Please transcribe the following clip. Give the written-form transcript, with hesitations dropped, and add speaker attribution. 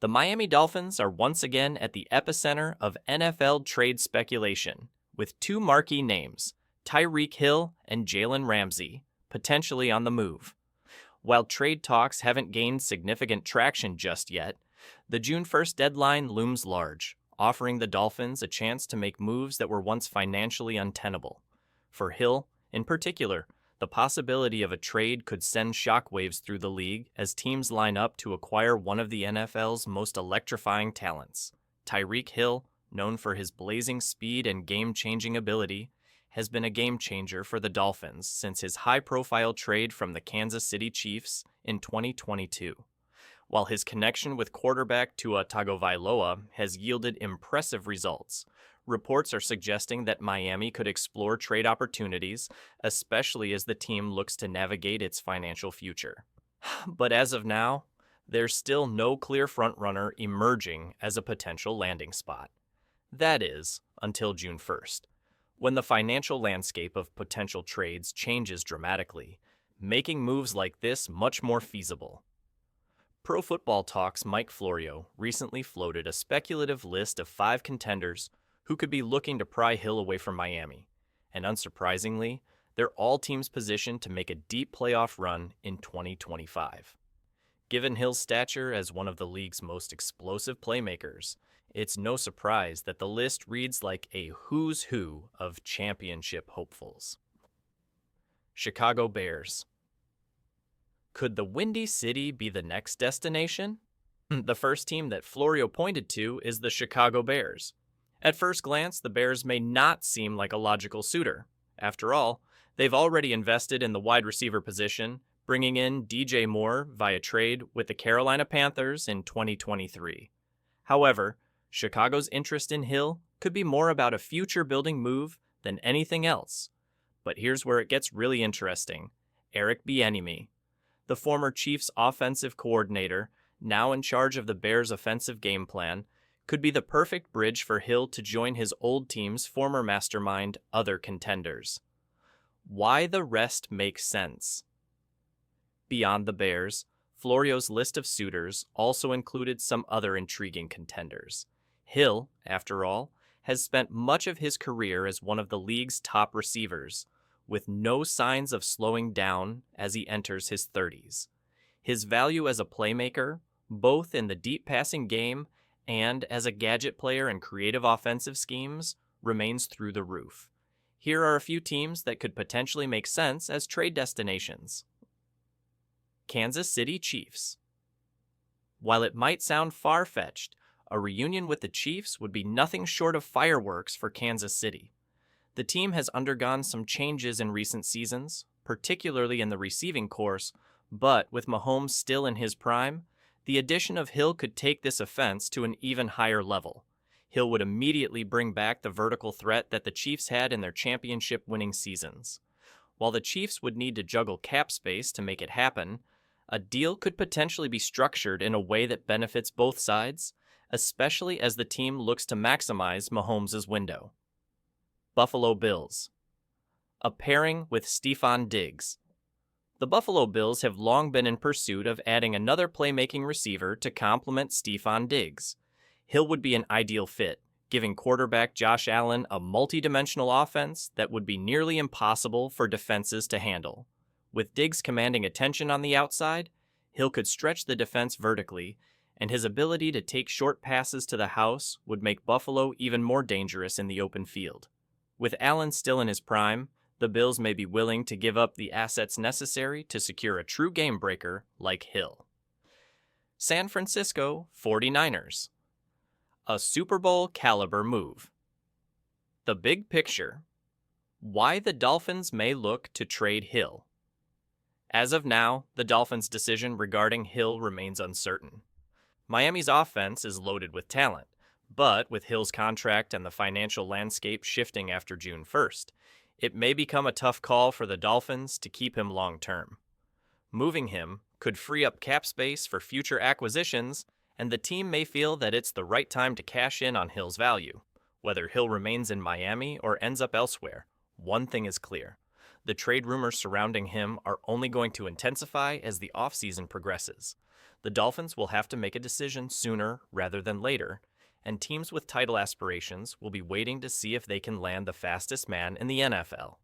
Speaker 1: The Miami Dolphins are once again at the epicenter of NFL trade speculation, with two marquee names, Tyreek Hill and Jalen Ramsey, potentially on the move. While trade talks haven't gained significant traction just yet, the June 1st deadline looms large, offering the Dolphins a chance to make moves that were once financially untenable. For Hill, in particular, the possibility of a trade could send shockwaves through the league as teams line up to acquire one of the NFL's most electrifying talents. Tyreek Hill, known for his blazing speed and game-changing ability, has been a game-changer for the Dolphins since his high-profile trade from the Kansas City Chiefs in 2022. While his connection with quarterback Tua Tagovailoa has yielded impressive results, reports are suggesting that Miami could explore trade opportunities, especially as the team looks to navigate its financial future. But as of now, there's still no clear frontrunner emerging as a potential landing spot. That is, until June 1st, when the financial landscape of potential trades changes dramatically, making moves like this much more feasible. Pro Football Talk's Mike Florio recently floated a speculative list of 5 contenders who could be looking to pry Hill away from Miami, and unsurprisingly, they're all teams positioned to make a deep playoff run in 2025. Given Hill's stature as one of the league's most explosive playmakers, it's no surprise that the list reads like a who's who of championship hopefuls. Chicago Bears. Could the Windy City be the next destination? The first team that Florio pointed to is the Chicago Bears. At first glance, the Bears may not seem like a logical suitor. After all, they've already invested in the wide receiver position, bringing in DJ Moore via trade with the Carolina Panthers in 2023. However, Chicago's interest in Hill could be more about a future-building move than anything else. But here's where it gets really interesting. Eric Bieniemy, the former Chiefs offensive coordinator, now in charge of the Bears' offensive game plan, could be the perfect bridge for Hill to join his old team's former mastermind, other contenders. Why the rest makes sense. Beyond the Bears, Florio's list of suitors also included some other intriguing contenders. Hill, after all, has spent much of his career as one of the league's top receivers, with no signs of slowing down as he enters his 30s. His value as a playmaker, both in the deep passing game and as a gadget player in creative offensive schemes, remains through the roof. Here are a few teams that could potentially make sense as trade destinations. Kansas City Chiefs. While it might sound far-fetched, a reunion with the Chiefs would be nothing short of fireworks for Kansas City. The team has undergone some changes in recent seasons, particularly in the receiving corps, but with Mahomes still in his prime, the addition of Hill could take this offense to an even higher level. Hill would immediately bring back the vertical threat that the Chiefs had in their championship-winning seasons. While the Chiefs would need to juggle cap space to make it happen, a deal could potentially be structured in a way that benefits both sides, especially as the team looks to maximize Mahomes' window. Buffalo Bills. A pairing with Stefon Diggs. The Buffalo Bills have long been in pursuit of adding another playmaking receiver to complement Stefon Diggs. Hill would be an ideal fit, giving quarterback Josh Allen a multi-dimensional offense that would be nearly impossible for defenses to handle. With Diggs commanding attention on the outside, Hill could stretch the defense vertically, and his ability to take short passes to the house would make Buffalo even more dangerous in the open field. With Allen still in his prime, the Bills may be willing to give up the assets necessary to secure a true game breaker like Hill. San Francisco 49ers. A Super Bowl caliber move. The big picture. Why the Dolphins may look to trade Hill. As of now, the Dolphins' decision regarding Hill remains uncertain. Miami's offense is loaded with talent, but with Hill's contract and the financial landscape shifting after June 1st, it may become a tough call for the Dolphins to keep him long-term. Moving him could free up cap space for future acquisitions, and the team may feel that it's the right time to cash in on Hill's value. Whether Hill remains in Miami or ends up elsewhere, one thing is clear. The trade rumors surrounding him are only going to intensify as the offseason progresses. The Dolphins will have to make a decision sooner rather than later, and teams with title aspirations will be waiting to see if they can land the fastest man in the NFL.